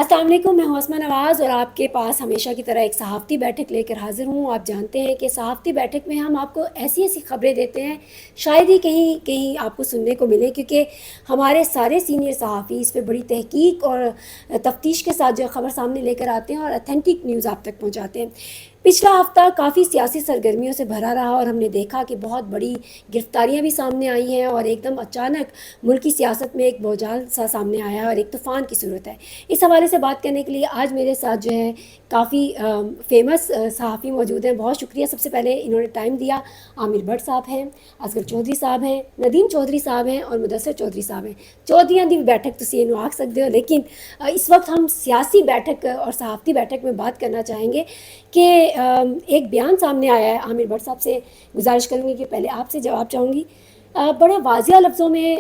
السلام علیکم، میں حوصمہ نواز اور آپ کے پاس ہمیشہ کی طرح ایک صحافتی بیٹھک لے کر حاضر ہوں۔ آپ جانتے ہیں کہ صحافتی بیٹھک میں ہم آپ کو ایسی ایسی خبریں دیتے ہیں شاید ہی کہیں آپ کو سننے کو ملے، کیونکہ ہمارے سارے سینئر صحافی اس پہ بڑی تحقیق اور تفتیش کے ساتھ جو خبر سامنے لے کر آتے ہیں اور اتھینٹک نیوز آپ تک پہنچاتے ہیں۔ پچھلا ہفتہ کافی سیاسی سرگرمیوں سے بھرا رہا اور ہم نے دیکھا کہ بہت بڑی گرفتاریاں بھی سامنے آئی ہیں اور ایک دم اچانک ملکی سیاست میں ایک بھوچال سا سامنے آیا ہے اور ایک طوفان کی صورت ہے۔ اس حوالے سے بات کرنے کے لیے آج میرے ساتھ جو ہے کافی فیمس صحافی موجود ہیں۔ بہت شکریہ، سب سے پہلے انہوں نے ٹائم دیا۔ عامر بٹ صاحب ہیں، اصغر چودھری صاحب ہیں، ندیم چودھری صاحب ہیں اور مدثر چودھری صاحب ہیں۔ چودھریاں دی بیٹھک تسی انہوں آکھ سکتے ہو، لیکن اس وقت ہم سیاسی بیٹھک اور صحافتی بیٹھک میں بات کرنا چاہیں گے کہ ایک بیان سامنے آیا ہے۔ عامر بٹ صاحب سے گزارش کروں گی کہ پہلے آپ سے جواب چاہوں گی۔ بڑے واضح لفظوں میں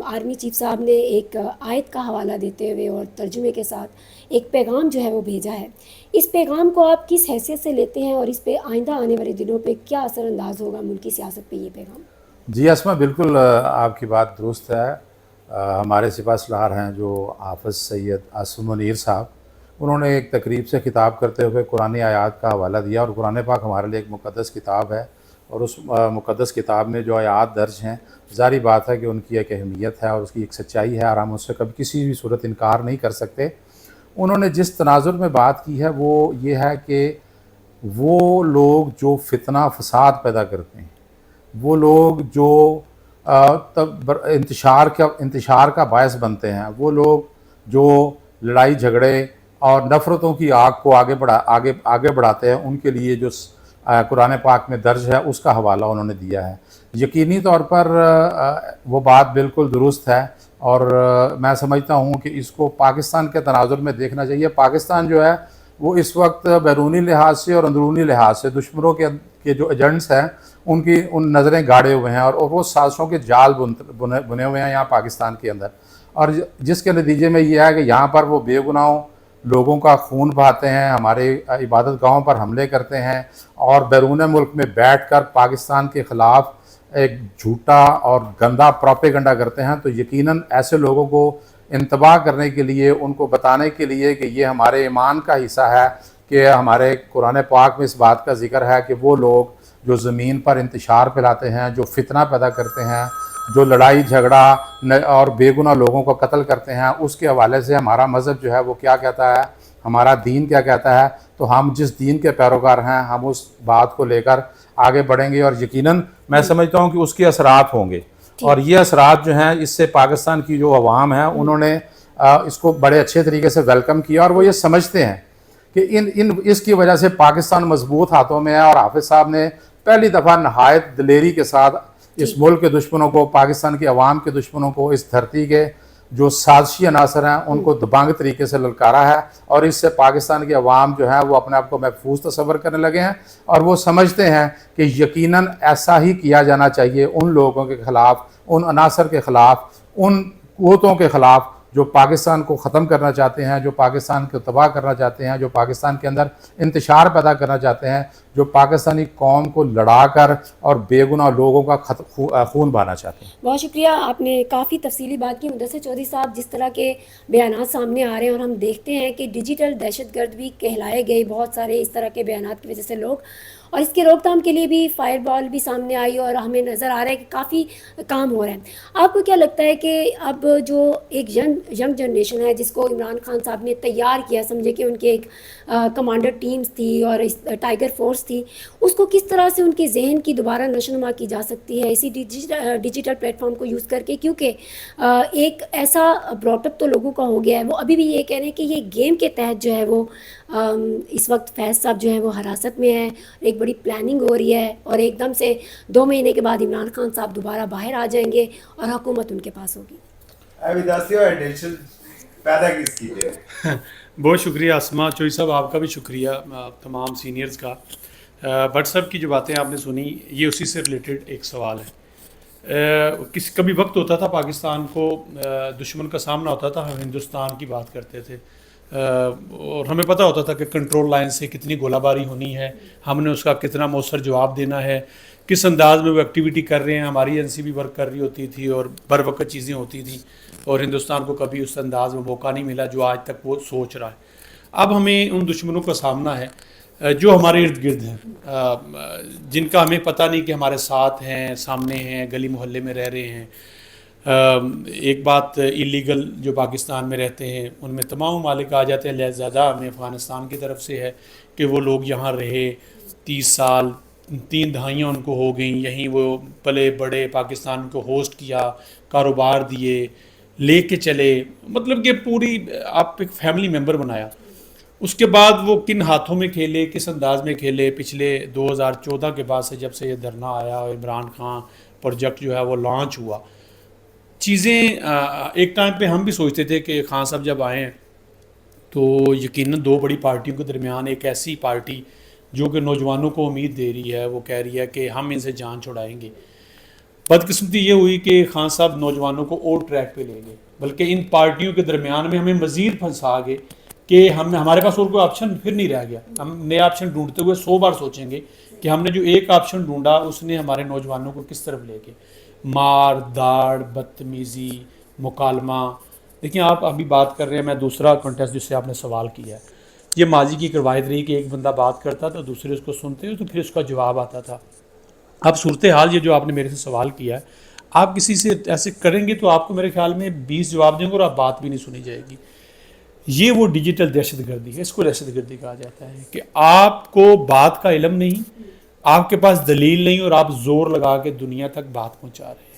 آرمی چیف صاحب نے ایک آیت کا حوالہ دیتے ہوئے اور ترجمے کے ساتھ ایک پیغام جو ہے وہ بھیجا ہے۔ اس پیغام کو آپ کس حیثیت سے لیتے ہیں اور اس پہ آئندہ آنے والے دنوں پہ کیا اثر انداز ہوگا ملکی سیاست پہ یہ پیغام؟ جی اسما، بالکل آپ کی بات درست ہے۔ ہمارے سپاہ سالار ہیں جو حافظ سید عاصم منیر صاحب، انہوں نے ایک تقریب سے خطاب کرتے ہوئے قرآن آیات کا حوالہ دیا، اور قرآن پاک ہمارے لیے ایک مقدس کتاب ہے، اور اس مقدس کتاب میں جو آیات درج ہیں، ظاہری بات ہے کہ ان کی ایک اہمیت ہے اور اس کی ایک سچائی ہے، اور ہم اس سے کبھی کسی بھی صورت انکار نہیں کر سکتے۔ انہوں نے جس تناظر میں بات کی ہے وہ یہ ہے کہ وہ لوگ جو فتنہ فساد پیدا کرتے ہیں، وہ لوگ جو انتشار کا باعث بنتے ہیں، وہ لوگ جو لڑائی جھگڑے اور نفرتوں کی آگ کو آگے بڑھاتے ہیں، ان کے لیے جو قرآن پاک میں درج ہے اس کا حوالہ انہوں نے دیا ہے۔ یقینی طور پر وہ بات بالکل درست ہے، اور میں سمجھتا ہوں کہ اس کو پاکستان کے تناظر میں دیکھنا چاہیے۔ پاکستان جو ہے وہ اس وقت بیرونی لحاظ سے اور اندرونی لحاظ سے دشمنوں کے جو ایجنٹس ہیں ان نظریں گاڑے ہوئے ہیں، اور وہ سازشوں کے جال بنے ہوئے ہیں یہاں پاکستان کے اندر، اور جس کے نتیجے میں یہ ہے کہ یہاں پر وہ بے گناہوں لوگوں کا خون بہاتے ہیں، ہمارے عبادت گاہوں پر حملے کرتے ہیں، اور بیرون ملک میں بیٹھ کر پاکستان کے خلاف ایک جھوٹا اور گندا پروپیگنڈا کرتے ہیں۔ تو یقیناً ایسے لوگوں کو انتباہ کرنے کے لیے، ان کو بتانے کے لیے کہ یہ ہمارے ایمان کا حصہ ہے، کہ ہمارے قرآن پاک میں اس بات کا ذکر ہے کہ وہ لوگ جو زمین پر انتشار پھیلاتے ہیں، جو فتنہ پیدا کرتے ہیں، جو لڑائی جھگڑا اور بے گناہ لوگوں کو قتل کرتے ہیں، اس کے حوالے سے ہمارا مذہب جو ہے وہ کیا کہتا ہے، ہمارا دین کیا کہتا ہے۔ تو ہم جس دین کے پیروکار ہیں، ہم اس بات کو لے کر آگے بڑھیں گے، اور یقیناً میں سمجھتا ہوں کہ اس کے اثرات ہوں گے، اور یہ اثرات جو ہیں اس سے پاکستان کی جو عوام ہے انہوں نے اس کو بڑے اچھے طریقے سے ویلکم کیا، اور وہ یہ سمجھتے ہیں کہ اس کی وجہ سے پاکستان مضبوط ہاتھوں میں ہے۔ اور حافظ صاحب نے پہلی دفعہ نہایت دلیری کے ساتھ اس ملک کے دشمنوں کو، پاکستان کی عوام کے دشمنوں کو، اس دھرتی کے جو سازشی عناصر ہیں ان کو دبانگ طریقے سے للکارا ہے، اور اس سے پاکستان کی عوام جو ہے وہ اپنے آپ کو محفوظ تصور کرنے لگے ہیں، اور وہ سمجھتے ہیں کہ یقیناً ایسا ہی کیا جانا چاہیے ان لوگوں کے خلاف، ان عناصر کے خلاف، ان قوتوں کے خلاف جو پاکستان کو ختم کرنا چاہتے ہیں، جو پاکستان کو تباہ کرنا چاہتے ہیں، جو پاکستان کے اندر انتشار پیدا کرنا چاہتے ہیں، جو پاکستانی قوم کو لڑا کر اور بے گناہ لوگوں کا خون بہانا چاہتے ہیں۔ بہت شکریہ، آپ نے کافی تفصیلی بات کی۔ مدثر چودھری صاحب، جس طرح کے بیانات سامنے آ رہے ہیں اور ہم دیکھتے ہیں کہ ڈیجیٹل دہشت گرد بھی کہلائے گئے بہت سارے اس طرح کے بیانات کی وجہ سے لوگ، اور اس کے روک تھام کے لیے بھی فائر بال بھی سامنے آئی اور ہمیں نظر آ رہا ہے کہ کافی کام ہو رہا ہے۔ آپ کو کیا لگتا ہے کہ اب جو ایک ینگ جنریشن ہے جس کو عمران خان صاحب نے تیار کیا، سمجھے کہ ان کے ایک کمانڈر ٹیمز تھی اور ٹائیگر فورس تھی، اس کو کس طرح سے ان کے ذہن کی دوبارہ نشوونما کی جا سکتی ہے اسی ڈیجیٹل پلیٹ فارم کو یوز کر کے؟ کیونکہ ایک ایسا براٹ اپ تو لوگوں کا ہو گیا ہے، وہ ابھی بھی یہ کہہ رہے ہیں کہ یہ گیم کے تحت جو ہے وہ اس وقت فیض صاحب جو ہے وہ حراست میں ہے، ایک بڑی پلاننگ ہو رہی ہے، اور ایک دم سے 2 مہینے کے بعد عمران خان صاحب دوبارہ باہر آ جائیں گے اور حکومت ان کے پاس ہوگی۔ بہت شکریہ اسما چوئی صاحب، آپ کا بھی شکریہ، تمام سینئرز کا۔ بٹ صاحب کی جو باتیں آپ نے سنی، یہ اسی سے ریلیٹڈ ایک سوال ہے۔ کبھی وقت ہوتا تھا پاکستان کو دشمن کا سامنا ہوتا تھا، ہم ہندوستان کی بات کرتے تھے، اور ہمیں پتہ ہوتا تھا کہ کنٹرول لائن سے کتنی گولہ باری ہونی ہے، ہم نے اس کا کتنا مؤثر جواب دینا ہے، کس انداز میں وہ ایکٹیویٹی کر رہے ہیں. ہماری ایجنسی بھی ورک کر رہی ہوتی تھی اور بر وقت چیزیں ہوتی تھیں، اور ہندوستان کو کبھی اس انداز میں موقع نہیں ملا جو آج تک وہ سوچ رہا ہے. اب ہمیں ان دشمنوں کا سامنا ہے جو ہمارے ارد گرد ہیں، جن کا ہمیں پتہ نہیں کہ ہمارے ساتھ ہیں، سامنے ہیں، گلی محلے میں رہ رہے ہیں. ایک بات ایلیگل جو پاکستان میں رہتے ہیں ان میں تمام ممالک آ جاتے ہیں، لہذا ہمیں افغانستان کی طرف سے ہے کہ وہ لوگ یہاں رہے 30 سال، 3 دہائیاں ان کو ہو گئیں، یہیں وہ پلے بڑے، پاکستان کو ہوسٹ کیا، کاروبار دیے، لے کے چلے، مطلب کہ پوری آپ ایک فیملی ممبر بنایا. اس کے بعد وہ کن ہاتھوں میں کھیلے، کس انداز میں کھیلے. پچھلے 2014 کے بعد سے جب سے یہ دھرنا آیا اور عمران خان پروجیکٹ جو ہے وہ لانچ ہوا، چیزیں ایک ٹائم پہ ہم بھی سوچتے تھے کہ خان صاحب جب آئے ہیں تو یقیناً 2 بڑی پارٹیوں کے درمیان ایک ایسی پارٹی جو کہ نوجوانوں کو امید دے رہی ہے، وہ کہہ رہی ہے کہ ہم ان سے جان چھڑائیں گے. بدقسمتی یہ ہوئی کہ خان صاحب نوجوانوں کو اور ٹریک پہ لے گئے، بلکہ ان پارٹیوں کے درمیان میں ہمیں مزید پھنسا گئے کہ ہمارے پاس اور کوئی آپشن پھر نہیں رہ گیا. ہم نئے آپشن ڈھونڈتے ہوئے 100 بار سوچیں گے کہ ہم نے جو ایک آپشن ڈھونڈا اس نے ہمارے نوجوانوں کو کس طرف لے گئے. مار داڑ، بدتمیزی، مکالمہ. دیکھیں آپ ابھی بات کر رہے ہیں، میں دوسرا کنٹیسٹ جس سے آپ نے سوال کیا ہے، یہ ماضی کی ایک روایت رہی کہ ایک بندہ بات کرتا تھا، دوسرے اس کو سنتے تو پھر اس کا جواب آتا تھا. اب صورتحال یہ جو آپ نے میرے سے سوال کیا ہے، آپ کسی سے ایسے کریں گے تو آپ کو میرے خیال میں 20 جواب دیں گے اور آپ بات بھی نہیں سنی جائے گی. یہ وہ ڈیجیٹل دہشت گردی ہے، اس کو دہشت گردی کہا جاتا ہے کہ آپ کو بات کا علم نہیں، آپ کے پاس دلیل نہیں، اور آپ زور لگا کے دنیا تک بات پہنچا رہے ہیں.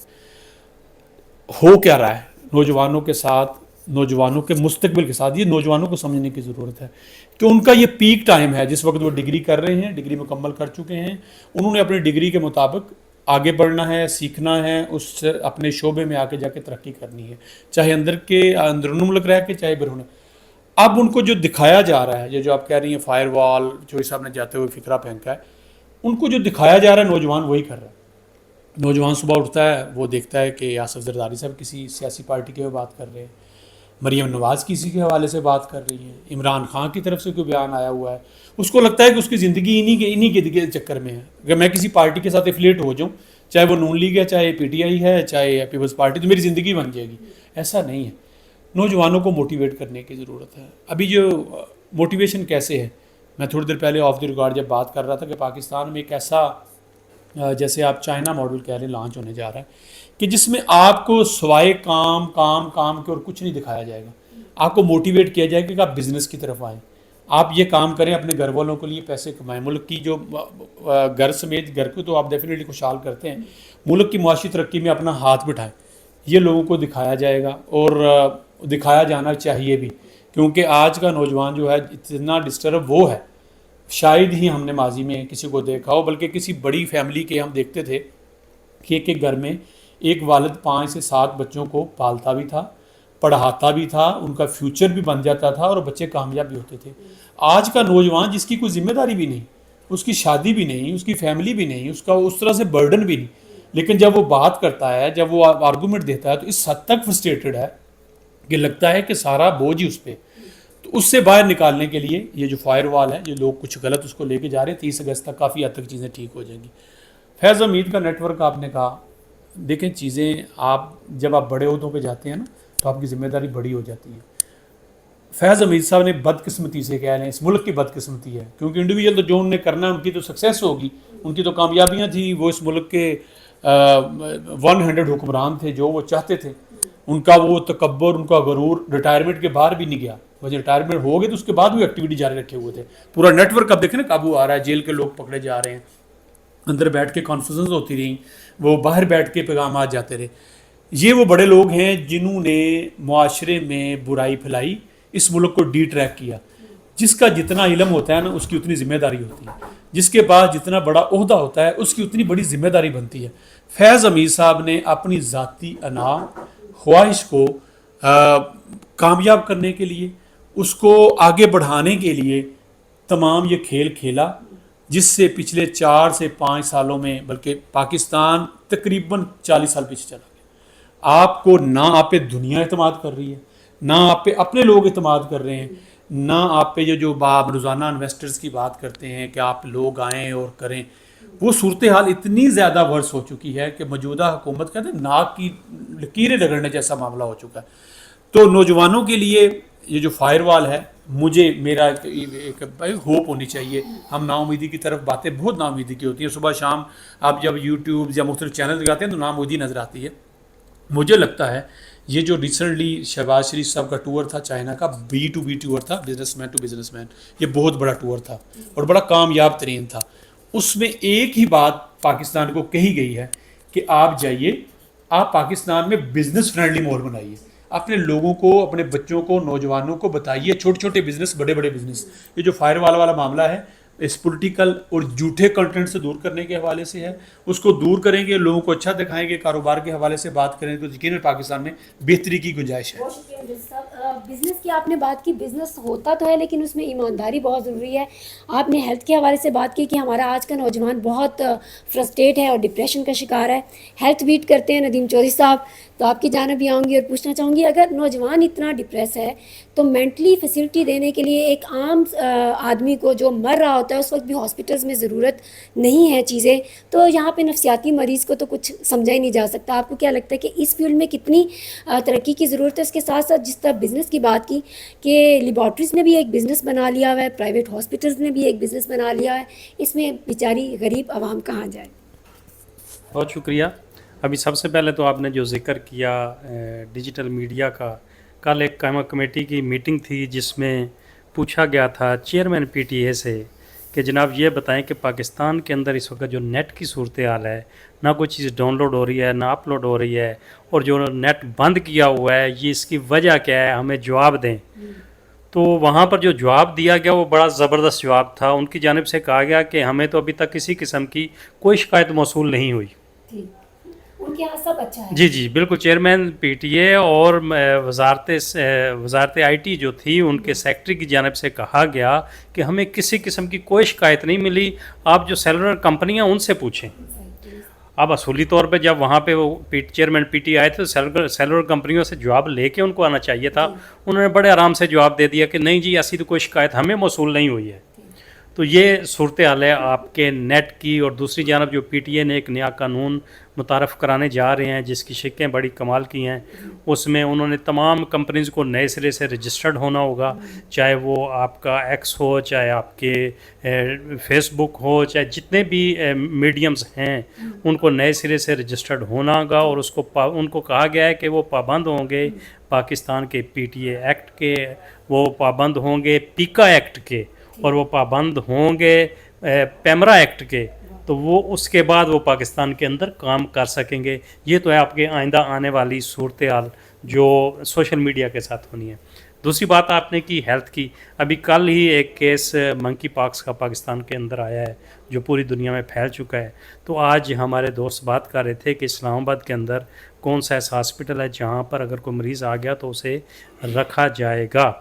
ہو کیا رہا ہے نوجوانوں کے ساتھ، نوجوانوں کے مستقبل کے ساتھ؟ یہ نوجوانوں کو سمجھنے کی ضرورت ہے کہ ان کا یہ پیک ٹائم ہے جس وقت وہ ڈگری کر رہے ہیں، ڈگری مکمل کر چکے ہیں. انہوں نے اپنی ڈگری کے مطابق آگے بڑھنا ہے، سیکھنا ہے، اس سے اپنے شعبے میں آگے جا کے ترقی کرنی ہے، چاہے اندرون ملک رہ کے، چاہے بیرون. اب ان کو جو دکھایا جا رہا ہے، یہ جو آپ کہہ رہی ہیں فائر وال جو صاحب نے جاتے ہوئے فکرہ پھینکا ہے، ان کو جو دکھایا جا رہا ہے نوجوان وہی کر رہا ہے. نوجوان صبح اٹھتا ہے، وہ دیکھتا ہے کہ آصف زرداری صاحب کسی سیاسی پارٹی کے بات کر رہے ہیں، مریم نواز کسی کے حوالے سے بات کر رہی ہیں، عمران خان کی طرف سے کوئی بیان آیا ہوا ہے. اس کو لگتا ہے کہ اس کی زندگی انہی کے چکر میں ہے. اگر میں کسی پارٹی کے ساتھ ایفلیٹ ہو جاؤں، چاہے وہ نون لیگ ہے، چاہے پی ٹی آئی ہے، چاہے پیپلز پارٹی، تو میری زندگی بن جائے گی. ایسا نہیں ہے. نوجوانوں کو موٹیویٹ کرنے کی ضرورت ہے. ابھی جو موٹیویشن کیسے ہے، میں تھوڑی دیر پہلے آف دی ریکارڈ جب بات کر رہا تھا کہ پاکستان میں ایک ایسا جیسے آپ چائنا ماڈل کہہ رہے ہیں لانچ ہونے جا رہا ہے کہ جس میں آپ کو سوائے کام کے اور کچھ نہیں دکھایا جائے گا. آپ کو موٹیویٹ کیا جائے گا کہ آپ بزنس کی طرف آئیں، آپ یہ کام کریں، اپنے گھر والوں کے لیے پیسے کمائیں. ملک کی جو گھر سمیت گھر کو تو آپ ڈیفینیٹلی خوشحال کرتے ہیں، ملک کی معاشی ترقی میں اپنا ہاتھ بٹھائیں. یہ لوگوں کو دکھایا جائے گا اور دکھایا جانا چاہیے بھی، کیونکہ آج کا نوجوان جو ہے اتنا ڈسٹرب وہ ہے، شاید ہی ہم نے ماضی میں کسی کو دیکھا ہو. بلکہ کسی بڑی فیملی کے ہم دیکھتے تھے کہ ایک گھر میں ایک والد 5 سے 7 بچوں کو پالتا بھی تھا، پڑھاتا بھی تھا، ان کا فیوچر بھی بن جاتا تھا اور بچے کامیاب بھی ہوتے تھے. آج کا نوجوان جس کی کوئی ذمہ داری بھی نہیں، اس کی شادی بھی نہیں، اس کی فیملی بھی نہیں، اس کا اس طرح سے برڈن بھی نہیں، لیکن جب وہ بات کرتا ہے، جب وہ آرگومنٹ دیتا ہے تو اس حد تک فرسٹریٹڈ ہے کہ لگتا ہے کہ سارا بوجھ ہی اس پہ. تو اس سے باہر نکالنے کے لیے یہ جو فائر وال ہے، یہ لوگ کچھ غلط اس کو لے کے جا رہے ہیں. 30 اگست تک کافی حد تک چیزیں ٹھیک ہو جائیں گی. فیض حمید کا نیٹ ورک آپ نے کہا، دیکھیں چیزیں جب آپ بڑے عہدوں پہ جاتے ہیں نا تو آپ کی ذمہ داری بڑی ہو جاتی ہے. فیض حمید صاحب نے بدقسمتی سے کہہ لیں، اس ملک کی بدقسمتی ہے، کیونکہ انڈیویجول تو جو انہوں نے کرنا ہے ان کی تو سکسیس ہوگی، ان کی تو کامیابیاں تھیں. وہ اس ملک کے 100 حکمران تھے جو وہ چاہتے تھے. ان کا وہ تکبر، ان کا غرور ریٹائرمنٹ کے باہر بھی نہیں گیا. وہ ریٹائرمنٹ ہو گئے تو اس کے بعد بھی ایکٹیویٹی جاری رکھے ہوئے تھے. پورا نیٹ ورک اب دیکھیں نا قابو آ رہا ہے، جیل کے لوگ پکڑے جا رہے ہیں، اندر بیٹھ کے کانفرنسز ہوتی رہیں، وہ باہر بیٹھ کے پیغامات جاتے رہے. یہ وہ بڑے لوگ ہیں جنہوں نے معاشرے میں برائی پھیلائی، اس ملک کو ڈی ٹریک کیا. جس کا جتنا علم ہوتا ہے نا اس کی اتنی ذمہ داری ہوتی ہے، جس کے پاس جتنا بڑا عہدہ ہوتا ہے اس کی اتنی بڑی ذمہ داری بنتی ہے. فیض حمید صاحب نے اپنی ذاتی انا خواہش کو کامیاب کرنے کے لیے، اس کو آگے بڑھانے کے لیے تمام یہ کھیل کھیلا، جس سے پچھلے 4 سے 5 سالوں میں بلکہ پاکستان تقریباً 40 سال پیچھے چلا گیا. آپ کو نہ آپ پہ دنیا اعتماد کر رہی ہے، نہ آپ پہ اپنے لوگ اعتماد کر رہے ہیں، نہ آپ پہ جو آپ روزانہ انویسٹرز کی بات کرتے ہیں کہ آپ لوگ آئیں اور کریں. وہ صورتحال اتنی زیادہ ورس ہو چکی ہے کہ موجودہ حکومت کہتے ہیں ناک کی لکیریں رگڑنے جیسا معاملہ ہو چکا ہے. تو نوجوانوں کے لیے یہ جو فائر وال ہے، میرا ایک ہوپ ہونی چاہیے. ہم نا امیدی کی طرف باتیں بہت نا امیدی کی ہوتی ہیں. صبح شام آپ جب یوٹیوب یا مختلف چینل لگاتے ہیں تو نا امیدی نظر آتی ہے. مجھے لگتا ہے یہ جو ریسنٹلی شہباز شریف صاحب کا ٹور تھا چائنا کا، B2B ٹور تھا، businessman to businessman, یہ بہت بڑا ٹور تھا اور بڑا کامیاب ترین تھا. اس میں ایک ہی بات پاکستان کو کہی گئی ہے کہ آپ جائیے، آپ پاکستان میں بزنس فرینڈلی ماحول بنائیے، اپنے لوگوں کو، اپنے بچوں کو، نوجوانوں کو بتائیے چھوٹے چھوٹے بزنس، بڑے بڑے بزنس. یہ جو فائر والا معاملہ ہے اس پولیٹیکل اور جھوٹے کنٹینٹ سے دور کرنے کے حوالے سے ہے. اس کو دور کریں گے، لوگوں کو اچھا دکھائیں گے، کاروبار کے حوالے سے بات کریں تو یقیناً پاکستان میں بہتری کی گنجائش ہے. بہت شکریہ عزیز صاحب. بزنس کی آپ نے بات کی، بزنس ہوتا تو ہے لیکن اس میں ایمانداری بہت ضروری ہے. آپ نے ہیلتھ کے حوالے سے بات کی کہ ہمارا آج کا نوجوان بہت فرسٹریٹ ہے اور ڈپریشن کا شکار ہے. ہیلتھ بیٹ کرتے ہیں ندیم چودھری صاحب، تو آپ کی جانب بھی آؤں گی اور پوچھنا چاہوں گی اگر نوجوان اتنا ڈپریس ہے تو مینٹلی فیسلٹی دینے کے لیے ایک عام آدمی کو جو مر رہا ہوتا ہے اس وقت بھی ہاسپٹلز میں ضرورت نہیں ہے چیزیں، تو یہاں پہ نفسیاتی مریض کو تو کچھ سمجھا ہی نہیں جا سکتا. آپ کو کیا لگتا ہے کہ اس فیلڈ میں کتنی ترقی کی ضرورت ہے؟ اس کے ساتھ ساتھ جس طرح بزنس کی بات کی کہ لیبارٹریز نے بھی ایک بزنس بنا لیا ہوا ہے، پرائیویٹ ہاسپٹلز نے بھی ایک بزنس بنا لیا ہے، اس میں بیچاری غریب عوام کہاں جائے؟ بہت شکریہ. ابھی سب سے پہلے تو آپ نے جو ذکر کیا ڈیجیٹل میڈیا کا، کل ایک قائمہ کمیٹی کی میٹنگ تھی جس میں پوچھا گیا تھا چیئرمین PTA سے کہ جناب یہ بتائیں کہ پاکستان کے اندر اس وقت جو نیٹ کی صورتحال ہے، نہ کوئی چیز ڈاؤن لوڈ ہو رہی ہے نہ اپ لوڈ ہو رہی ہے، اور جو نیٹ بند کیا ہوا ہے یہ اس کی وجہ کیا ہے، ہمیں جواب دیں. تو وہاں پر جو جواب دیا گیا وہ بڑا زبردست جواب تھا. ان کی جانب سے کہا گیا کہ ہمیں تو ابھی تک کسی قسم کی کوئی شکایت موصول نہیں ہوئی. ان کے یہاں سب اچھا ہے. جی بالکل. چیئرمین PTA اور وزارت IT جو تھی ان کے سیکٹری کی جانب سے کہا گیا کہ ہمیں کسی قسم کی کوئی شکایت نہیں ملی. آپ جو سیلولر کمپنیاں ان سے پوچھیں. اب اصولی طور پہ جب وہاں پہ وہ چیئرمین PTA آئے تھے سیلولر کمپنیوں سے جواب لے کے ان کو آنا چاہیے تھا. انہوں نے بڑے آرام سے جواب دے دیا کہ نہیں جی ایسی تو کوئی شکایت ہمیں موصول نہیں ہوئی ہے. تو یہ صورتحال ہے آپ کے نیٹ کی. اور دوسری جانب جو PTA نے ایک نیا قانون متعارف کرانے جا رہے ہیں جس کی شقیں بڑی کمال کی ہیں، اس میں انہوں نے تمام کمپنیز کو نئے سرے سے رجسٹرڈ ہونا ہوگا، چاہے وہ آپ کا X ہو، چاہے آپ کے فیس بک ہو، چاہے جتنے بھی میڈیمز ہیں ان کو نئے سرے سے رجسٹرڈ ہونا ہوگا. اور ان کو کہا گیا ہے کہ وہ پابند ہوں گے پاکستان کے PTA ایکٹ کے، وہ پابند ہوں گے پیکا ایکٹ کے، اور وہ پابند ہوں گے پیمرا ایکٹ کے. تو وہ اس کے بعد وہ پاکستان کے اندر کام کر سکیں گے. یہ تو ہے آپ کے آئندہ آنے والی صورتحال جو سوشل میڈیا کے ساتھ ہونی ہے. دوسری بات آپ نے کی ہیلتھ کی. ابھی کل ہی ایک کیس منکی پاکس کا پاکستان کے اندر آیا ہے جو پوری دنیا میں پھیل چکا ہے. تو آج ہمارے دوست بات کر رہے تھے کہ اسلام آباد کے اندر کون سا ایسا ہاسپٹل ہے جہاں پر اگر کوئی مریض آ گیا تو اسے رکھا جائے گا.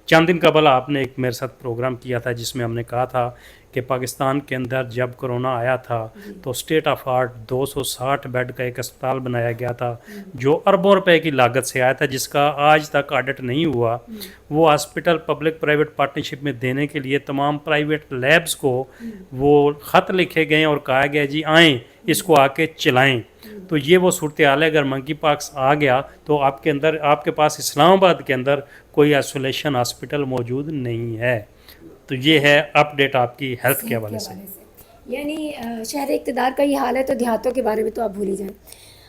چند دن قبل آپ نے ایک میرے ساتھ پروگرام کیا تھا جس میں ہم نے کہا تھا کہ پاکستان کے اندر جب کرونا آیا تھا تو اسٹیٹ آف آرٹ 260 بیڈ کا ایک اسپتال بنایا گیا تھا جو اربوں روپے کی لاگت سے آیا تھا، جس کا آج تک آڈٹ نہیں ہوا. وہ ہاسپٹل پبلک پرائیویٹ پارٹنرشپ میں دینے کے لیے تمام پرائیویٹ لیبز کو وہ خط لکھے گئے اور کہا گیا جی آئیں اس کو آ کے چلائیں. تو یہ وہ صورتحال ہے. اگر منکی پاکس آ گیا تو آپ کے اندر، آپ کے پاس اسلام آباد کے اندر کوئی آئسولیشن ہاسپٹل موجود نہیں ہے. تو یہ ہے اپ ڈیٹ آپ کی ہیلتھ کے حوالے سے. یعنی شہر اقتدار کا یہ حال ہے تو دیہاتوں کے بارے میں تو آپ بھول ہی جائیں.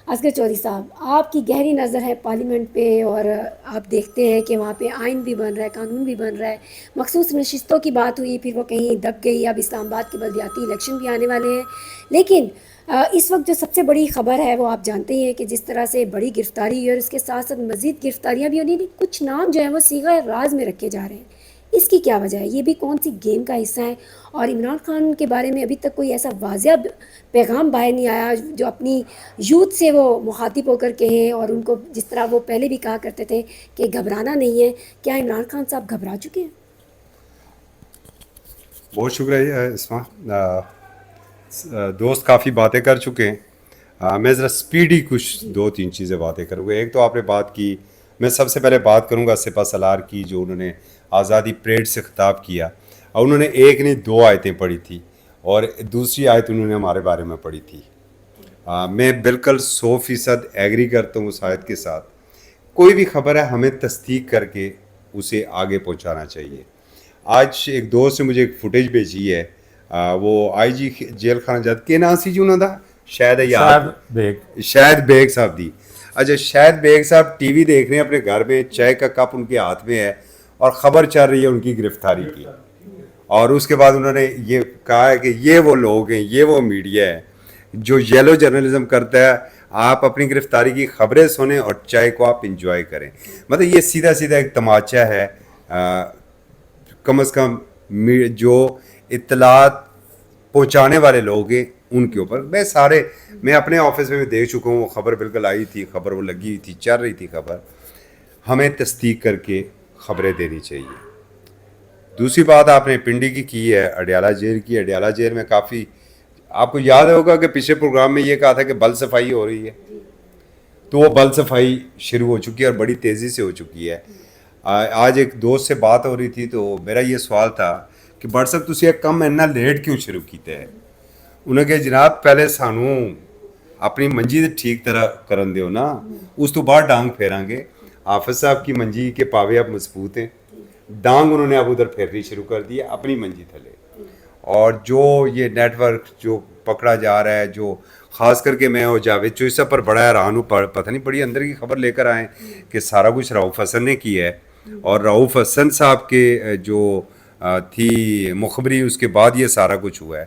اصغر چودھری صاحب، آپ کی گہری نظر ہے پارلیمنٹ پہ اور آپ دیکھتے ہیں کہ وہاں پہ آئین بھی بن رہا ہے، قانون بھی بن رہا ہے، مخصوص نشستوں کی بات ہوئی پھر وہ کہیں دب گئی. اب اسلام آباد کے بلدیاتی الیکشن بھی آنے والے ہیں. لیکن اس وقت جو سب سے بڑی خبر ہے وہ آپ جانتے ہی ہیں کہ جس طرح سے بڑی گرفتاری اور اس کے ساتھ ساتھ مزید گرفتاریاں بھی ہونی تھیں. کچھ نام جو ہیں وہ صیغہ راز میں رکھے جا رہے ہیں. اس کی کیا وجہ ہے؟ یہ بھی کون سی گیم کا حصہ ہے؟ اور عمران خان کے بارے میں ابھی تک کوئی ایسا واضح پیغام باہر نہیں آیا جو اپنی یوتھ سے وہ مخاطب ہو کر کہیں، اور ان کو جس طرح وہ پہلے بھی کہا کرتے تھے کہ گھبرانا نہیں ہے. کیا عمران خان صاحب گھبرا چکے ہیں؟ بہت شکریہ اسما. دوست کافی باتیں کر چکے ہیں. میں ذرا سپیڈی کچھ 2-3 چیزیں باتیں کروں گا. ایک تو آپ نے بات کی میں سب سے پہلے بات کروں گا سپہ سالار کی، جو انہوں نے آزادی پریڈ سے خطاب کیا، اور انہوں نے ایک نہیں 2 آیتیں پڑھی تھی، اور دوسری آیت انہوں نے ہمارے بارے میں پڑھی تھی. میں بالکل 100% ایگری کرتا ہوں اس آیت کے ساتھ. کوئی بھی خبر ہے ہمیں تصدیق کر کے اسے آگے پہنچانا چاہیے. آج ایک دوست نے مجھے ایک فوٹیج بھیجی ہے، وہ آئی جی جیل خانہ جات کے نا سی جو انہوں دا شاید بیگ صاحب دی. اچھا، شاید بیگ صاحب ٹی وی دیکھ رہے ہیں اپنے گھر میں، چائے کا کپ ان کے ہاتھ میں ہے، اور خبر چل رہی ہے ان کی گرفتاری کی. اور اس کے بعد انہوں نے یہ کہا ہے کہ یہ وہ لوگ ہیں، یہ وہ میڈیا ہے جو یلو جرنلزم کرتا ہے. آپ اپنی گرفتاری کی خبریں سنیں اور چائے کو آپ انجوائے کریں. مطلب یہ سیدھا سیدھا ایک تماچا ہے کم از کم جو اطلاعات پہنچانے والے لوگ ہیں ان کے اوپر. میں اپنے آفس میں دیکھ چکا ہوں، وہ خبر بالکل آئی تھی، خبر وہ لگی ہوئی تھی، چل رہی تھی خبر. ہمیں تصدیق کر کے خبریں دینی چاہیے. دوسری بات آپ نے پنڈی کی ہے، اڈیالہ جیل کی. اڈیالہ جیل میں کافی، آپ کو یاد ہوگا کہ پچھلے پروگرام میں یہ کہا تھا کہ بل صفائی ہو رہی ہے، تو وہ بل صفائی شروع ہو چکی ہے اور بڑی تیزی سے ہو چکی ہے. آج ایک دوست سے بات ہو رہی تھی تو میرا یہ سوال تھا کہ بڑھ صاحب تسی کم اینا لیٹ کیوں شروع کیتے ہیں؟ انہوں نے کہا جناب پہلے سانوں اپنی منجی تے ٹھیک طرح کرن دیو نا، اس تو بعد ڈانگ پھیریں گے. حافظ صاحب کی منجی کے پاوے اب مضبوط ہیں، ڈانگ انہوں نے اب ادھر پھیرنی شروع کر دی ہے اپنی منجی تھلے. اور جو یہ نیٹ ورک جو پکڑا جا رہا ہے، جو خاص کر کے میں اور جاوید چوئسا پر بڑا حیران ہوں، پتہ نہیں بڑی اندر کی خبر لے کر آئیں کہ سارا کچھ رؤف حسن نے کیا ہے، اور رؤف حسن صاحب کے جو تھی مخبری اس کے بعد یہ سارا کچھ ہوا ہے.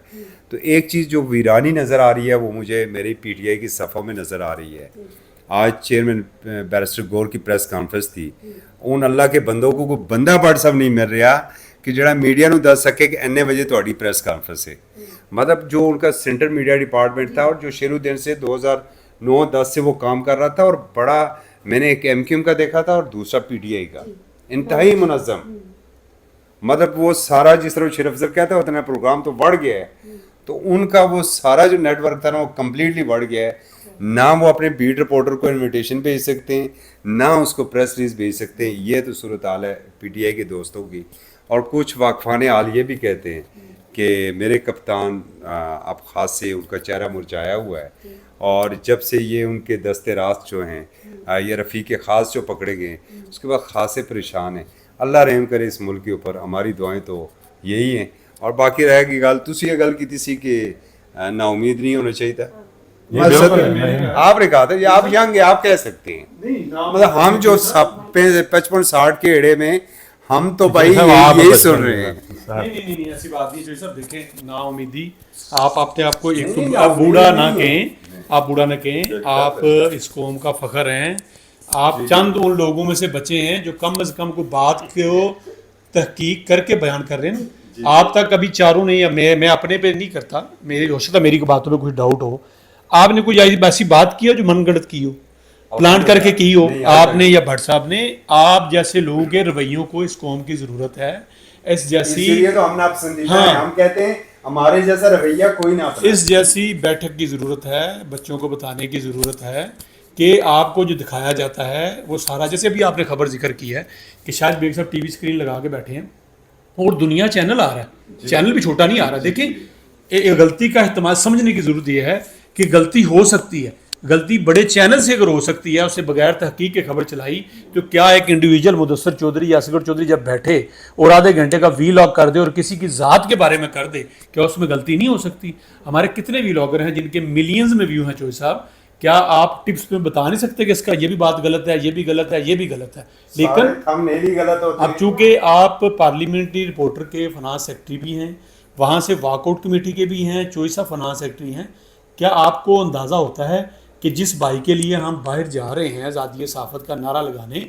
تو ایک چیز جو ویرانی نظر آ رہی ہے وہ مجھے میری پی ٹی آئی کی صفحوں میں نظر آ رہی ہے. آج چیئرمین بیرسٹر گور کی پریس کانفرنس تھی، ان اللہ کے بندوں کو کوئی بندہ بڑھ سب نہیں مل رہا کہ جڑا میڈیا نو دس سکے کہ اینے بجے تہاڈی پریس کانفرنس ہے. مطلب جو ان کا سینٹر میڈیا ڈپارٹمنٹ تھا اور جو شروع دن سے 2009-10 سے وہ کام کر رہا تھا، اور بڑا میں نے ایک ایم کیو ایم کا دیکھا تھا اور دوسرا پی ٹی آئی کا، انتہائی منظم. مطلب وہ سارا جس طرح شریف افضل کہتا ہے اتنا پروگرام تو بڑھ گیا ہے، تو ان کا وہ سارا جو نیٹ ورک تھا نا وہ کمپلیٹلی بڑھ گیا ہے. نہ وہ اپنے بیٹ رپورٹر کو انویٹیشن بھیج سکتے ہیں، نہ اس کو پریس ریلیز بھیج سکتے ہیں. یہ تو صورتحال ہے پی ٹی آئی کے دوستوں کی. اور کچھ واقفان حال یہ بھی کہتے ہیں کہ میرے کپتان اب خاص سے ان کا چہرہ مرجھایا ہوا ہے، اور جب سے یہ ان کے دستے راست جو ہیں یہ رفیق خاص جو پکڑے گئے اس کے بعد خاصے پریشان ہیں. اللہ رحم کرے اس ملک کے اوپر. ہماری دعائیں تو یہی ہیں. اور باقی رہ گئی گل، تسی یہ گل کی سی کہ نا امید نہیں ہونا چاہیے تھا. آپ نے کہا تھا یہ آپ ینگ ہیں، آپ کہہ سکتے ہیں. مطلب ہم جو 55-60 کے ایڑے میں ہم تو بھائی یہی سن رہے ہیں. نہیں ایسی بات نہیں. جو سب دیکھیں نا امیدی، آپ اپنے آپ کو ایک بوڑھا نہ کہیں، آپ بوڑھا نہ کہیں، آپ اس قوم کا فخر ہیں. آپ چند ان لوگوں میں سے بچے ہیں جو کم از کم کوئی بات کو تحقیق کر کے بیان کر رہے ہیں. آپ تک کبھی چاروں نہیں، میں اپنے پہ نہیں کرتا، میری ہو سکتا میری باتوں میں کچھ ڈاؤٹ ہو. آپ نے کوئی ایسی بات کی ہو جو من گڑت کی ہو، پلانٹ کر کے کی ہو آپ نے یا بھٹ صاحب نے؟ آپ جیسے لوگوں کے رویوں کو اس قوم کی ضرورت ہے. اس جیسی ہم کہتے ہیں ہمارے جیسا رویہ کوئی نہ، اس جیسی بیٹھک کی ضرورت ہے. بچوں کو بتانے کی ضرورت ہے کہ آپ کو جو دکھایا جاتا ہے وہ سارا، جیسے ابھی آپ نے خبر ذکر کی ہے کہ شاید بیگ صاحب ٹی وی اسکرین لگا کے بیٹھے ہیں اور دنیا چینل آ رہا ہے، چینل بھی چھوٹا نہیں آ رہا. دیکھیں غلطی کا احتمال سمجھنے کی ضرورت یہ ہے کہ غلطی ہو سکتی ہے. غلطی بڑے چینل سے اگر ہو سکتی ہے، اس سے بغیر تحقیق کے خبر چلائی، تو کیا ایک انڈیویجول مدثر چودھری یا اصغر چودھری جب بیٹھے اور آدھے گھنٹے کا وی لاگ کر دے اور کسی کی ذات کے بارے میں کر دے، کیا اس میں غلطی نہیں ہو سکتی؟ ہمارے کتنے وی لاگر ہیں جن کے ملینز میں ویو ہیں چوئی صاحب، کیا آپ ٹپس میں بتا نہیں سکتے کہ اس کا یہ بھی بات غلط ہے، یہ بھی غلط ہے، یہ بھی غلط ہے؟ لیکن اب چونکہ آپ پارلیمنٹری رپورٹر کے فنانس سیکٹری بھی ہیں، وہاں سے واک آؤٹ کمیٹی کے بھی ہیں، چوئی صاحب فنانس سیکٹری ہیں، کیا آپ کو اندازہ ہوتا ہے کہ جس بھائی کے لیے ہم باہر جا رہے ہیں آزادی صحافت کا نعرہ لگانے،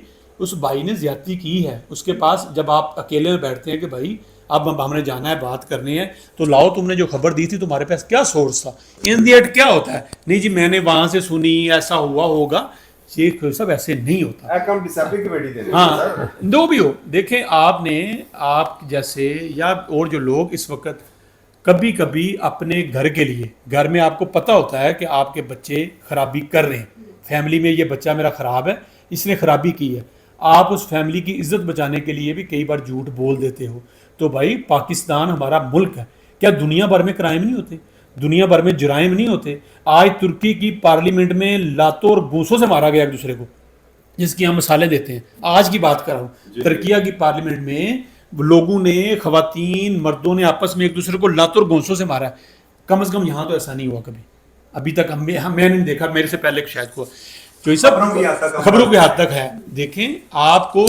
اس بھائی نے زیادتی کی ہے؟ اس کے پاس جب آپ اکیلے میں بیٹھتے ہیں کہ بھائی اب ہم نے جانا ہے، بات کرنی ہے، تو لاؤ تم نے جو خبر دی تھی تمہارے پاس کیا سورس تھا؟ ان دی ایٹ کیا ہوتا ہے؟ نہیں جی میں نے وہاں سے سنی، ایسا ہوا ہوگا. یہ سب ایسے نہیں ہوتا. ہاں جو بھی ہو، دیکھیں آپ جیسے یا اور جو لوگ اس وقت کبھی کبھی اپنے گھر کے لیے، گھر میں آپ کو پتہ ہوتا ہے کہ آپ کے بچے خرابی کر رہے ہیں، فیملی میں یہ بچہ میرا خراب ہے، اس نے خرابی کی ہے. آپ اس فیملی کی عزت بچانے کے لیے بھی کئی بار جھوٹ بول دیتے ہو. تو بھائی پاکستان ہمارا ملک ہے, کیا دنیا بھر میں کرائم نہیں ہوتے, دنیا بھر میں جرائم نہیں ہوتے؟ آج ترکی کی پارلیمنٹ میں لاتوں اور گوسوں سے مارا گیا ایک دوسرے کو, جس کی ہم مثالیں دیتے ہیں. آج کی بات کر رہا ہوں, ترکیہ کی پارلیمنٹ میں لوگوں نے, خواتین مردوں نے آپس میں ایک دوسرے کو لاتوں اور گونسوں سے مارا ہے. کم از کم یہاں تو ایسا نہیں ہوا کبھی ابھی تک. میں نے دیکھا, میرے سے پہلے شاید ہوا, جو یہ سب خبروں کی حد تک ہے. دیکھیں آپ کو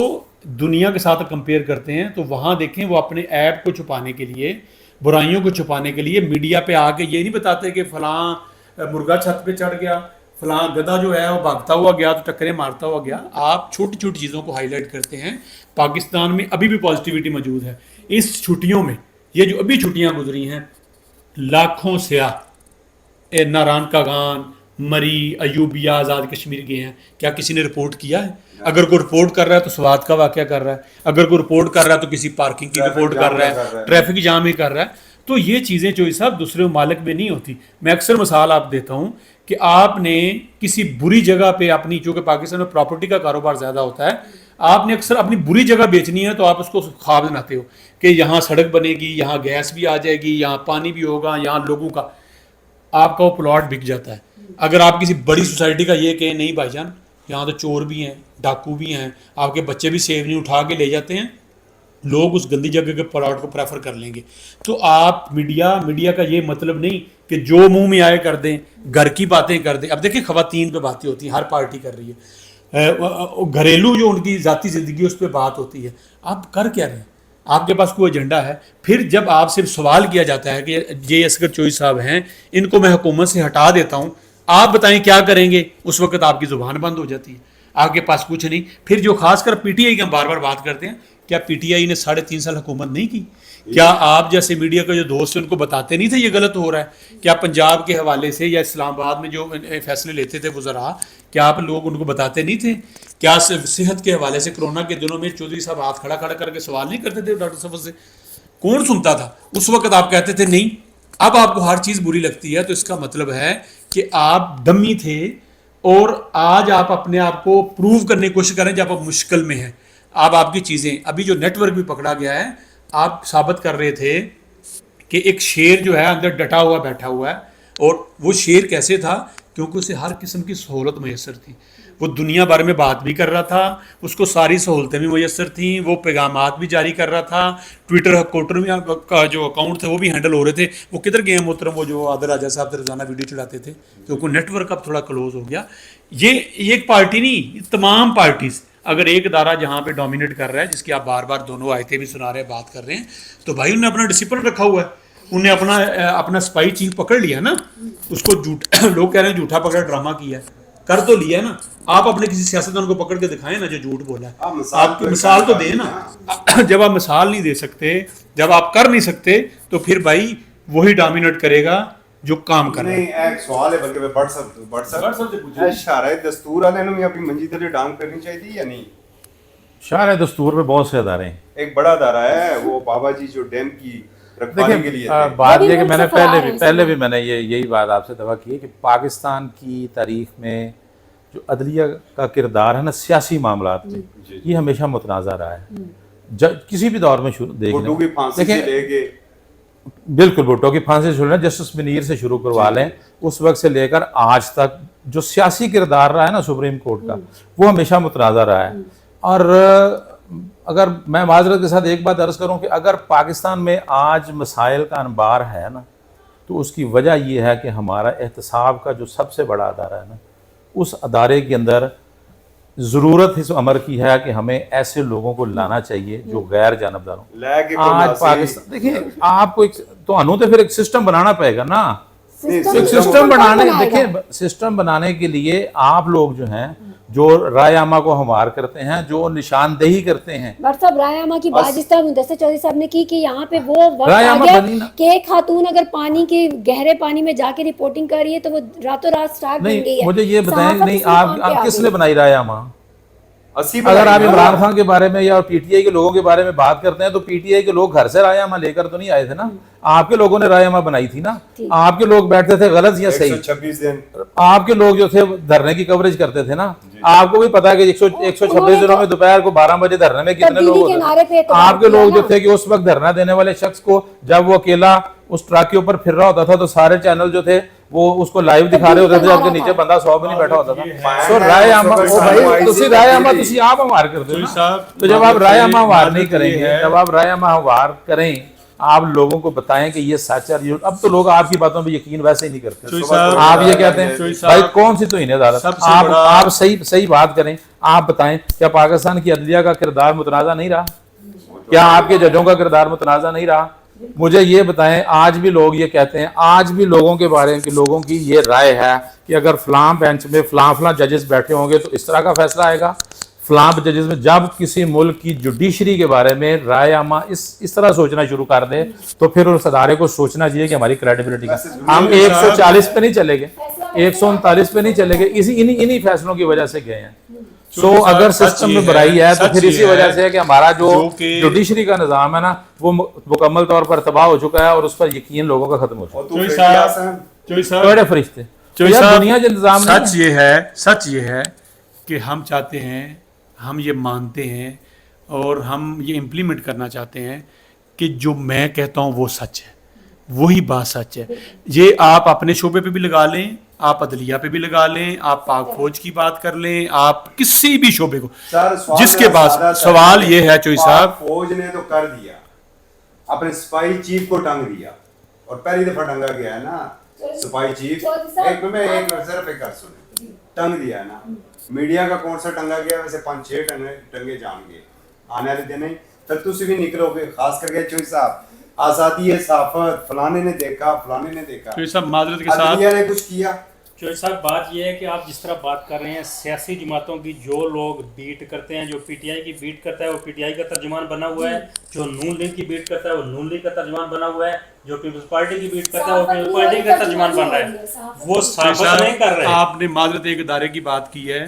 دنیا کے ساتھ کمپیئر کرتے ہیں تو وہاں دیکھیں وہ اپنے ایپ کو چھپانے کے لیے, برائیوں کو چھپانے کے لیے میڈیا پہ آ کے یہ نہیں بتاتے کہ فلاں مرغا چھت پہ چڑھ گیا, فلاں گدھا جو ہے وہ بھاگتا ہوا گیا تو ٹکریں مارتا ہوا گیا. آپ چھوٹی چھوٹی چیزوں کو ہائی لائٹ کرتے ہیں. پاکستان میں ابھی بھی پازیٹیوٹی موجود ہے. اس چھٹیوں میں, یہ جو ابھی چھٹیاں گزری ہیں, لاکھوں سیاح ناران کاغان, مری, ایوبیہ, آزاد کشمیر گئے ہیں. کیا کسی نے رپورٹ کیا ہے؟ اگر کوئی رپورٹ کر رہا ہے تو سوات کا واقعہ کر رہا ہے, اگر کوئی رپورٹ کر رہا ہے تو کسی پارکنگ کی رپورٹ کر رہا ہے, ٹریفک جام ہی کر رہا ہے. تو یہ چیزیں جو صاحب دوسرے ممالک میں نہیں ہوتی. میں اکثر مثال آپ دیتا ہوں کہ آپ نے کسی بری جگہ پہ اپنی, چونکہ پاکستان میں پراپرٹی کا کاروبار زیادہ ہوتا ہے, آپ نے اکثر اپنی بری جگہ بیچنی ہے تو آپ اس کو خواب بناتے ہو کہ یہاں سڑک بنے گی, یہاں گیس بھی آ جائے گی, یہاں پانی بھی ہوگا, یہاں لوگوں کا, آپ کا وہ پلاٹ بک جاتا ہے. اگر آپ کسی بڑی سوسائٹی کا یہ کہیں نہیں بھائی جان یہاں تو چور بھی ہیں, ڈاکو بھی ہیں, آپ کے بچے بھی سیو نہیں, اٹھا کے لے جاتے ہیں, لوگ اس گندی جگہ کے پلاٹ کو پریفر کر لیں گے. تو آپ میڈیا کا یہ مطلب نہیں کہ جو منہ میں آئے کر دیں, گھر کی باتیں کر دیں. اب دیکھیں خواتین پہ باتیں ہوتی ہیں, ہر پارٹی کر رہی ہے, گھریلو جو ان کی ذاتی زندگی اس پہ بات ہوتی ہے. آپ کر کیا رہے ہیں؟ آپ کے پاس کوئی ایجنڈا ہے؟ پھر جب آپ سے سوال کیا جاتا ہے کہ جے اصغر چوئی صاحب ہیں, ان کو میں حکومت سے ہٹا دیتا ہوں, آپ بتائیں کیا کریں گے؟ اس وقت آپ کی زبان بند ہو جاتی ہے, آپ کے پاس کچھ نہیں. پھر جو خاص کر پی ٹی آئی کی ہم بار بار بات کرتے ہیں, کیا پی ٹی آئی نے 3.5 سال حکومت نہیں کی؟ کیا آپ جیسے میڈیا کا جو دوست ہیں ان کو بتاتے نہیں تھے یہ غلط ہو رہا ہے؟ کیا پنجاب کے حوالے سے یا اسلام آباد میں جو فیصلے لیتے تھے وزراء, کیا آپ لوگ ان کو بتاتے نہیں تھے؟ کیا صحت کے حوالے سے کرونا کے دنوں میں چودھری صاحب ہاتھ کھڑا کر کے سوال نہیں کرتے تھے ڈاکٹر صاحب سے؟ کون سنتا تھا اس وقت؟ آپ کہتے تھے نہیں. اب آپ کو ہر چیز بری لگتی ہے تو اس کا مطلب ہے کہ آپ دمی تھے, اور آج آپ اپنے آپ کو پروو کرنے کی کوشش کریں جب آپ مشکل میں ہیں. آپ کی چیزیں, ابھی جو نیٹ ورک بھی پکڑا گیا ہے, آپ ثابت کر رہے تھے کہ ایک شیر جو ہے اندر ڈٹا ہوا بیٹھا ہوا ہے, اور وہ شیر کیسے تھا؟ کیونکہ اسے ہر قسم کی سہولت میسر تھی. وہ دنیا بھر میں بات بھی کر رہا تھا, اس کو ساری سہولتیں بھی میسر تھیں, وہ پیغامات بھی جاری کر رہا تھا, ٹویٹر کا جو اکاؤنٹ تھے وہ بھی ہینڈل ہو رہے تھے. وہ کدھر گئے ہیں محترم, وہ جو عادل راجہ صاحب روزانہ ویڈیو چڑھاتے تھے, کیونکہ نیٹ ورک اب تھوڑا کلوز ہو گیا. یہ ایک پارٹی نہیں, تمام پارٹیز. اگر ایک ادارہ جہاں پہ ڈومینیٹ کر رہا ہے, جس کی آپ بار بار دونوں آیتیں بھی سنا رہے ہیں, بات کر رہے ہیں, تو بھائی انہوں نے اپنا ڈسپلن رکھا ہوا ہے, انہیں اپنا سپائی چیف پکڑ لیا نا. اس کو لوگ کہہ رہے ہیں جھوٹا پکڑا, ڈرامہ کیا ہے, کر تو لیا ہے نا. آپ اپنے کسی سیاستدان کو پکڑ کے دکھائیں نا جو جھوٹ بولا ہے, آپ کی مثال تو دیں نا. جب آپ مثال نہیں دے سکتے, جب آپ کر نہیں سکتے, تو پھر بھائی وہی ڈومینیٹ کرے گا جو کام کر رہا ہے. نہیں ایک سوال ہے بلکہ میں پڑھ سکتا شارع دستور والے نے بھی اپنی منجی تلے ڈانگ کرنی چاہیے یا نہیں؟ شارع دستور میں بہت سے ادارے ہیں. ایک بڑا ادارہ ہے وہ بابا جی جو ڈیم کی رکھوالی کے لیے دیکھیں بات یہ کہ میں نے پہلے بھی میں نے یہی بات آپ سے دعویٰ کی ہے کہ پاکستان کی تاریخ میں جو عدلیہ کا کردار ہے نا سیاسی معاملات میں, یہ ہمیشہ متنازع رہا ہے. کسی بھی دور میں دیکھیں, بالکل بھٹو کی پھانسی سے شروع جسٹس منیر سے شروع کروا لیں, اس وقت سے لے کر آج تک جو سیاسی کردار رہا ہے نا سپریم کورٹ کا, وہ ہمیشہ متنازع رہا ہے. اور اگر میں معذرت کے ساتھ ایک بات عرض کروں کہ اگر پاکستان میں آج مسائل کا انبار ہے نا, تو اس کی وجہ یہ ہے کہ ہمارا احتساب کا جو سب سے بڑا ادارہ ہے نا, اس ادارے کے اندر ضرورت اس امر کی ہے کہ ہمیں ایسے لوگوں کو لانا چاہیے جو غیر جانبدار ہوں. آج پاکستان دیکھیں, آپ کو تو پھر ایک سسٹم بنانا پڑے گا نا. سسٹم بنانے کے لیے آپ لوگ جو ہیں, جو رائے عامہ کو ہموار کرتے ہیں, جو نشاندہی کرتے ہیں. صاحب رائے عامہ کی بات جس طرح مدثر چودھری صاحب نے کی کہ یہاں پہ وہ وقت آ گیا کہ ایک خاتون اگر پانی کے گہرے پانی میں جا کے رپورٹنگ کر رہی ہے تو وہ راتوں رات سٹارٹ بن گئی ہے. مجھے یہ بتائیں, نہیں آپ کس نے بنائی رائے عامہ؟ اگر آپ عمران خان کے بارے میں یا پی ٹی آئی کے لوگوں کے بارے میں بات کرتے ہیں تو پی ٹی آئی کے لوگ گھر سے رائے عامہ لے کر تو نہیں آئے تھے نا, آپ کے لوگوں نے رائے عامہ بنائی تھی نا, آپ کے لوگ بیٹھتے تھے غلط یا صحیح, 126 دن آپ کے لوگ جو تھے دھرنے کی کوریج کرتے تھے نا, آپ کو بھی پتا ہے کہ 126 دنوں میں دوپہر کو 12 بجے دھرنے میں کتنے لوگ ہوتے تھے. آپ کے لوگ جو تھے کہ اس وقت دھرنا دینے والے شخص کو جب وہ اکیلا اس ٹرک کے اوپر پھر رہا ہوتا تھا تو سارے چینل جو تھے وہ اس کو لائیو دکھا رہے ہوتے تھے, جب کے نیچے بندہ 100 بھی نہیں بیٹھا ہوتا تھا. سو رائے عامہ رائے عامہ تسی آپ ہموار کرتے ہو, تو جب آپ رائے عامہ ہموار نہیں کریں گے, جب آپ رائے عامہ ہموار کریں, آپ لوگوں کو بتائیں کہ یہ سچ ہے. اب تو لوگ آپ کی باتوں پہ یقین ویسے ہی نہیں کرتے. آپ یہ کہتے ہیں بھائی کون سی توہین عدالت, آپ صحیح بات کریں, آپ بتائیں کیا پاکستان کی عدلیہ کا کردار متنازع نہیں رہا, کیا آپ کے ججوں کا کردار متنازع نہیں رہا؟ مجھے یہ بتائیں. آج بھی لوگ یہ کہتے ہیں, آج بھی لوگوں کے بارے میں لوگوں کی یہ رائے ہے کہ اگر فلاں بینچ میں فلاں ججز بیٹھے ہوں گے تو اس طرح کا فیصلہ آئے گا, فلاں ججز میں. جب کسی ملک کی جوڈیشری کے بارے میں رائے عامہ اس طرح سوچنا شروع کر دے تو پھر اس ادارے کو سوچنا چاہیے کہ ہماری کریڈیبلٹی کا, ہم 140 پہ نہیں چلے گئے, 139 پہ نہیں چلے گئے, انہی فیصلوں کی وجہ سے گئے ہیں. سو اگر سسٹم میں برائی ہے تو پھر اسی وجہ سے ہے کہ ہمارا جو جوڈیشری کا نظام ہے نا وہ مکمل طور پر تباہ ہو چکا ہے اور اس پر یقین لوگوں کا ختم ہو چکا ہے. فرشتے دنیا کے نظام. سچ یہ ہے کہ ہم چاہتے ہیں, ہم یہ مانتے ہیں اور ہم یہ امپلیمنٹ کرنا چاہتے ہیں کہ جو میں کہتا ہوں وہ سچ ہے, وہی بات سچ ہے. یہ آپ اپنے شعبے پہ بھی لگا لیں, آپ عدلیہ پہ بھی لگا لیں, آپ پاک فوج کی بات کر لیں, آپ کسی بھی شعبے کو, جس کے پاس سوال یہ ہے چوئی صاحب, فوج نے تو کر دیا, اپنے سپاہی چیف کو ٹنگ دیا, اور پہلی دفعہ ٹنگا گیا ہے نا سپاہی چیف, ایک صرف ایک سنیں, ٹنگ دیا ہے نا. میڈیا کا کون سا ٹنگا گیا, ویسے 5-6 ٹنگے جان گے آنے والے دن. پھر تسی بھی نکلو گے, خاص کر کے چوئی صاحب, آزادی صحافت, فلانے نے دیکھا, فلانے نے دیکھا, چوئی صاحب معذرت کے ساتھ عدلیہ نے کچھ کیا. چوئی صاحب بات یہ ہے کہ آپ جس طرح بات کر رہے ہیں سیاسی جماعتوں کی, جو لوگ بیٹ کرتے ہیں, جو پی ٹی آئی کی بیٹ کرتا ہے وہ پی ٹی آئی کا ترجمان بنا ہوا ہے, جو نون لیگ کی بیٹ کرتا ہے وہ نون لیگ کا ترجمان بنا ہوا ہے, جو پیپلز پارٹی کی بیٹ کرتا ہے وہ پیپلز پارٹی کا ترجمان بن رہا ہے. وہ صحافت نہیں کر رہے. آپ نے معذرت ایک ادارے کی بات کی ہے,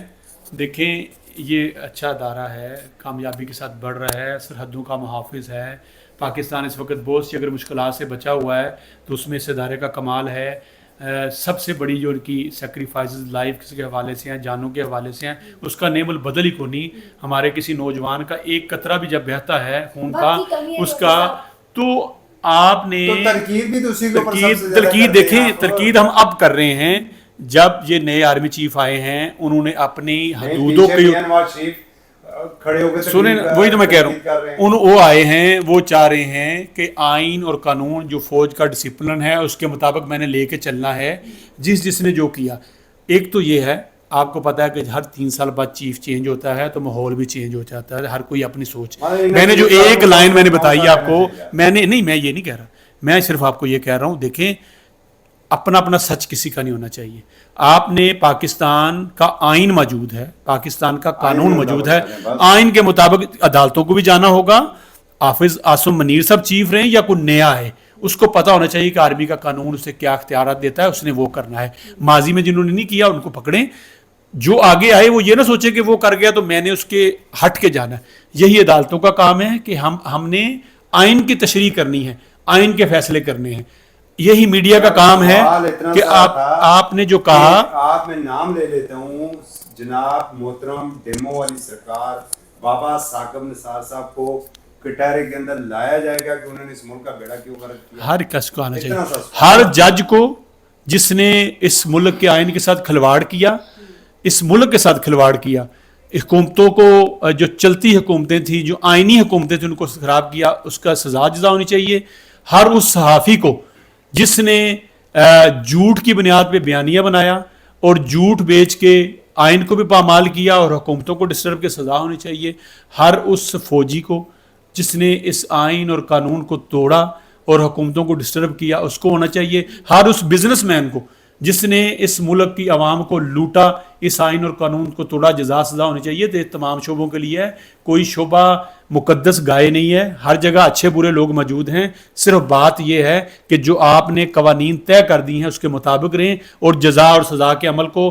دیکھیں یہ اچھا ادارہ ہے, کامیابی کے ساتھ بڑھ رہا ہے, سرحدوں کا محافظ ہے. پاکستان اس وقت بہت سی اگر مشکلات سے بچا ہوا ہے تو اس میں اس ادارے کا کمال ہے. سب سے بڑی جو ان کی سیکریفائسز لائف کے حوالے سے ہیں, جانوں کے حوالے سے ہیں, اس کا نعم البدل ہی کو نہیں. ہمارے کسی نوجوان کا ایک قطرہ بھی جب بہتا ہے خون کا اس کا, تو آپ نے ترکید دیکھیں, ترکید ہم اب کر رہے ہیں. جب یہ نئے آرمی چیف آئے ہیں انہوں نے اپنی حدودوں کے سنیں, وہی تو میں کہہ رہا ہوں, وہ آئے ہیں, وہ چاہ رہے ہیں کہ آئین اور قانون جو فوج کا ڈسپلن ہے اس کے مطابق میں نے لے کے چلنا ہے. جس نے جو کیا, ایک تو یہ ہے, آپ کو پتا ہے کہ ہر 3 سال بعد چیف چینج ہوتا ہے تو ماحول بھی چینج ہو جاتا ہے, ہر کوئی اپنی سوچ. میں نے جو ایک لائن میں نے بتائی آپ کو, میں یہ نہیں کہہ رہا, میں صرف آپ کو یہ کہہ رہا ہوں, دیکھیں اپنا سچ کسی کا نہیں ہونا چاہیے. آپ نے پاکستان کا آئین موجود ہے, پاکستان کا قانون موجود ہے, آئین کے مطابق عدالتوں کو بھی جانا ہوگا. حافظ عاصم منیر صاحب چیف رہے یا کوئی نیا ہے, اس کو پتہ ہونا چاہیے کہ آرمی کا قانون اسے کیا اختیارات دیتا ہے, اس نے وہ کرنا ہے. ماضی میں جنہوں نے نہیں کیا ان کو پکڑیں, جو آگے آئے وہ یہ نہ سوچے کہ وہ کر گیا تو میں نے اس کے ہٹ کے جانا ہے. یہی عدالتوں کا کام ہے کہ ہم نے آئین کی تشریح کرنی ہے, آئین کے فیصلے کرنے ہیں. یہی میڈیا کا کام ہے کہ آپ نے جو کہا, آپ میں نام لے لیتا ہوں, جناب محترم ڈیمو والی سرکار بابا ثاقب نثار صاحب کو کٹہرے کے اندر لایا جائے گا کہ انہوں نے اس ملک کا بیڑا کیوں غرق کیا. ہر کس کو آنا چاہیے, ہر جج کو جس نے اس ملک کے آئین کے ساتھ کھلواڑ کیا, اس ملک کے ساتھ کھلواڑ کیا, حکومتوں کو جو چلتی حکومتیں تھیں, جو آئینی حکومتیں تھیں, ان کو خراب کیا, اس کا سزا جزا ہونی چاہیے. ہر اس صحافی کو جس نے جھوٹ کی بنیاد پہ بیانیہ بنایا اور جھوٹ بیچ کے آئین کو بھی پامال کیا اور حکومتوں کو ڈسٹرب کے سزا ہونی چاہیے. ہر اس فوجی کو جس نے اس آئین اور قانون کو توڑا اور حکومتوں کو ڈسٹرب کیا اس کو ہونا چاہیے. ہر اس بزنس مین کو جس نے اس ملک کی عوام کو لوٹا, اس آئین اور قانون کو توڑا, جزا سزا ہونی چاہیے. تو تمام شعبوں کے لیے ہے, کوئی شعبہ مقدس گائے نہیں ہے, ہر جگہ اچھے برے لوگ موجود ہیں. صرف بات یہ ہے کہ جو آپ نے قوانین طے کر دی ہیں اس کے مطابق رہیں اور جزا اور سزا کے عمل کو